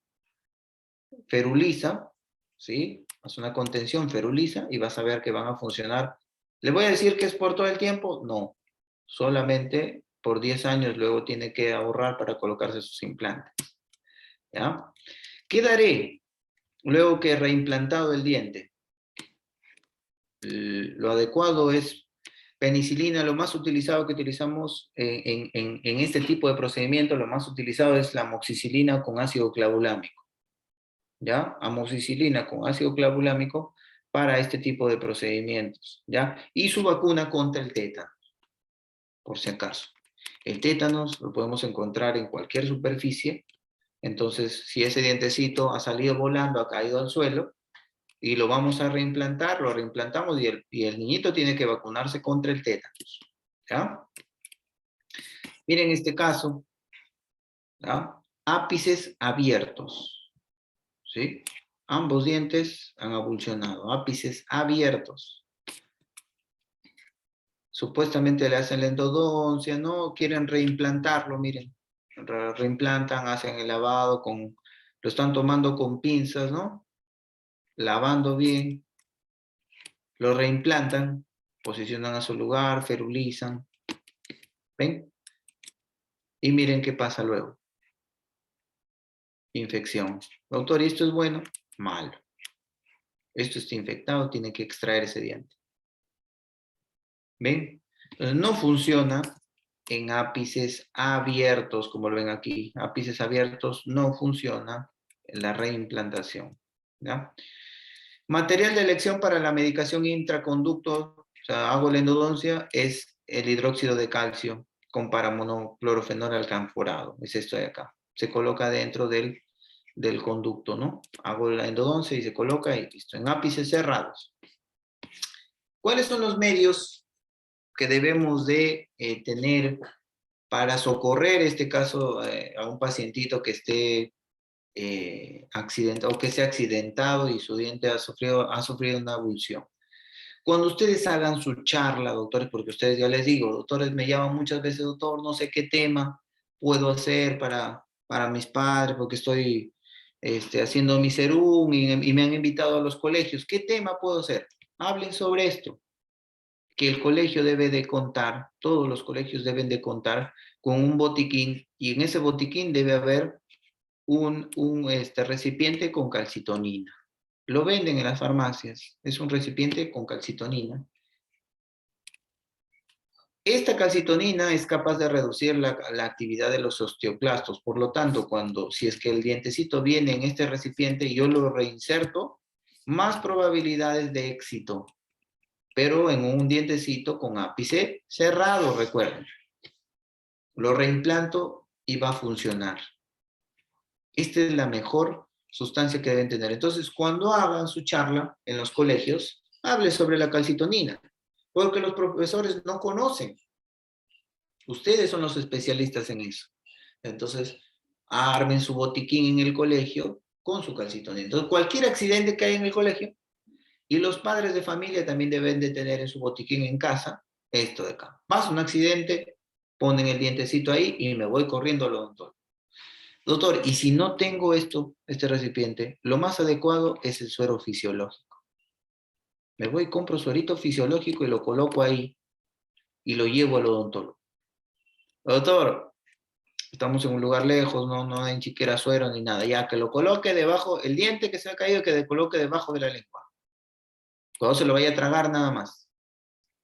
Feruliza, ¿sí? Haz una contención, feruliza y vas a ver que van a funcionar. ¿Le voy a decir que es por todo el tiempo? No. Solamente por 10 años luego tiene que ahorrar para colocarse sus implantes. ¿Ya? ¿Qué daré luego que he reimplantado el diente? Lo adecuado es penicilina. Lo más utilizado que utilizamos en este tipo de procedimiento, lo más utilizado es la amoxicilina con ácido clavulámico. ¿Ya? Amoxicilina con ácido clavulámico para este tipo de procedimientos, ¿ya? Y su vacuna contra el tétano, por si acaso. El tétanos lo podemos encontrar en cualquier superficie, entonces si ese dientecito ha salido volando, ha caído al suelo, y lo vamos a reimplantar, lo reimplantamos y el niñito tiene que vacunarse contra el tétanos, ¿ya? Miren este caso, ¿ya? Ápices abiertos, ¿sí? Ambos dientes han avulsionado, ápices abiertos. Supuestamente le hacen la endodoncia, ¿no? Quieren reimplantarlo, miren. Reimplantan, hacen el lavado, lo están tomando con pinzas, ¿no? Lavando bien, lo reimplantan, posicionan a su lugar, ferulizan. ¿Ven? Y miren qué pasa luego. Infección. Doctor, ¿y esto es bueno? Malo. Esto está infectado, tiene que extraer ese diente. ¿Ven? Entonces no funciona en ápices abiertos, como lo ven aquí. Ápices abiertos no funciona en la reimplantación. ¿Ya? Material de elección para la medicación intraconducto, o sea, hago la endodoncia, es el hidróxido de calcio con paramonoclorofenol alcanforado. Es esto de acá. Se coloca dentro del conducto, ¿no? Hago la endodoncia y se coloca y listo. En ápices cerrados. ¿Cuáles son los medios que debemos de tener para socorrer, en este caso, a un pacientito que esté accidentado o que sea accidentado y su diente ha sufrido una abulsión? Cuando ustedes hagan su charla, doctores, porque ustedes ya les digo, doctores me llaman muchas veces, doctor, no sé qué tema puedo hacer para mis padres, porque estoy haciendo mi serum y me han invitado a los colegios. ¿Qué tema puedo hacer? Hablen sobre esto, que el colegio debe de contar, todos los colegios deben de contar con un botiquín, y en ese botiquín debe haber un recipiente con calcitonina. Lo venden en las farmacias, es un recipiente con calcitonina. Esta calcitonina es capaz de reducir la actividad de los osteoclastos, por lo tanto, si es que el dientecito viene en este recipiente y yo lo reinserto, más probabilidades de éxito, pero en un dientecito con ápice cerrado, recuerden. Lo reimplanto y va a funcionar. Esta es la mejor sustancia que deben tener. Entonces, cuando hagan su charla en los colegios, hable sobre la calcitonina, porque los profesores no conocen. Ustedes son los especialistas en eso. Entonces, armen su botiquín en el colegio con su calcitonina. Entonces, cualquier accidente que haya en el colegio, y los padres de familia también deben de tener en su botiquín en casa esto de acá. Pasa un accidente, ponen el dientecito ahí y me voy corriendo al odontólogo. Doctor, y si no tengo este recipiente, lo más adecuado es el suero fisiológico. Me voy, compro suerito fisiológico y lo coloco ahí y lo llevo al odontólogo. Doctor, estamos en un lugar lejos, no hay ni siquiera suero ni nada. Ya, que lo coloque debajo, el diente que se ha caído, que lo coloque debajo de la lengua. Cuando se lo vaya a tragar nada más.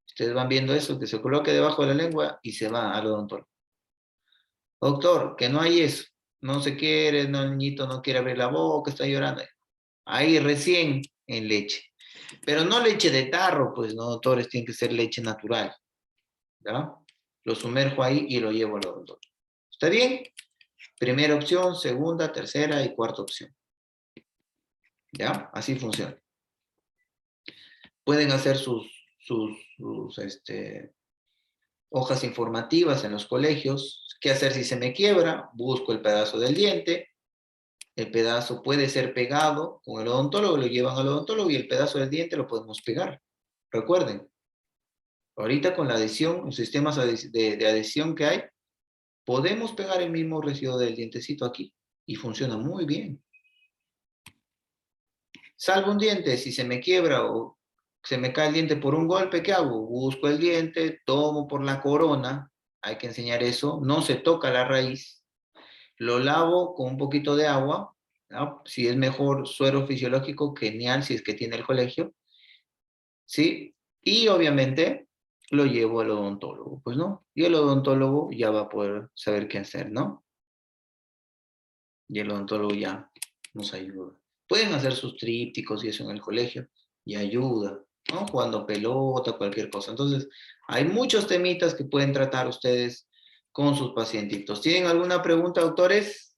Ustedes van viendo eso, que se coloque debajo de la lengua y se va al odontólogo. Doctor, que no hay eso. No se quiere, no, el niñito no quiere abrir la boca, está llorando. Ahí recién en leche. Pero no leche de tarro, pues no, doctores, tiene que ser leche natural. ¿Ya? Lo sumerjo ahí y lo llevo al odontólogo. ¿Está bien? Primera opción, segunda, tercera y cuarta opción. ¿Ya? Así funciona. Pueden hacer sus hojas informativas en los colegios. ¿Qué hacer si se me quiebra? Busco el pedazo del diente. El pedazo puede ser pegado con el odontólogo, lo llevan al odontólogo y el pedazo del diente lo podemos pegar. Recuerden, ahorita con la adhesión, los sistemas de adhesión que hay, podemos pegar el mismo residuo del dientecito aquí y funciona muy bien. Salvo un diente, si se me quiebra o se me cae el diente por un golpe, ¿qué hago? Busco el diente, tomo por la corona, hay que enseñar eso, no se toca la raíz, lo lavo con un poquito de agua, ¿no? Si es mejor suero fisiológico, genial, si es que tiene el colegio, ¿sí? Y obviamente lo llevo al odontólogo, pues no, y el odontólogo ya va a poder saber qué hacer, ¿no? Y el odontólogo ya nos ayuda. Pueden hacer sus trípticos y eso en el colegio, y ayuda, ¿no? Jugando pelota, cualquier cosa. Entonces, hay muchos temitas que pueden tratar ustedes con sus pacientitos. ¿Tienen alguna pregunta, doctores?